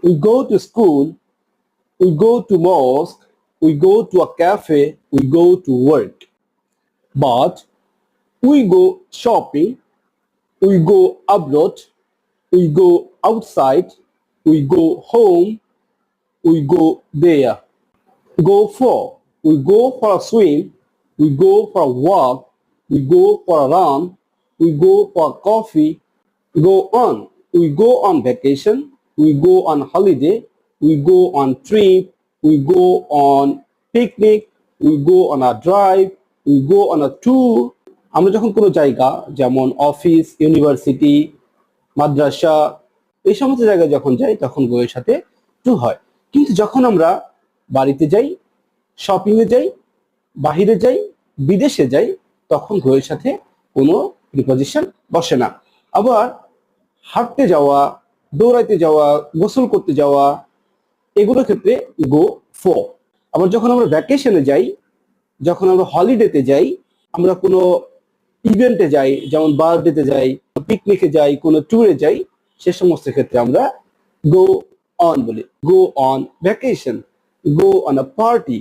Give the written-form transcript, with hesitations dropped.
We go to school, we go to mosque, we go to a cafe, we go to work. But we go shopping, we go abroad, we go outside, we go home, we go there. We go for a swim, we go for a walk, we go for a run, we go for a coffee, go on. We go on vacation, we go on holiday, we go on trip, we go on picnic, we go on a drive, we go on a tour. আমরা যখন কোনো জায়গা যেমন office, university, মাদ্রাসা এই সমস্ত জায়গায় যখন যাই তখন গো এর সাথে টু হয়। কিন্তু যখন আমরা বাড়িতে যাই, শপিং এ যাই, বাহিরে যাই, বিদেশে যাই, তখন গো এর সাথে কোনো প্রিপজিশন বসে না। আবার হাঁটতে যাওয়া, দৌড়াইতে যাওয়া, গোসল করতে যাওয়া এগুলোর ক্ষেত্রে গো ফর। আবার যখন আমরা ভ্যাকেশনে যাই, যখন আমরা হলিডেতে যাই, আমরা কোনো ইভেন্টে যাই, যেমন বার্থডেতে যাই, পিকনিকে যাই, কোনো ট্যুরে যাই, সে সমস্ত ক্ষেত্রে আমরা গো অন বলি। Go on vacation, go on a party,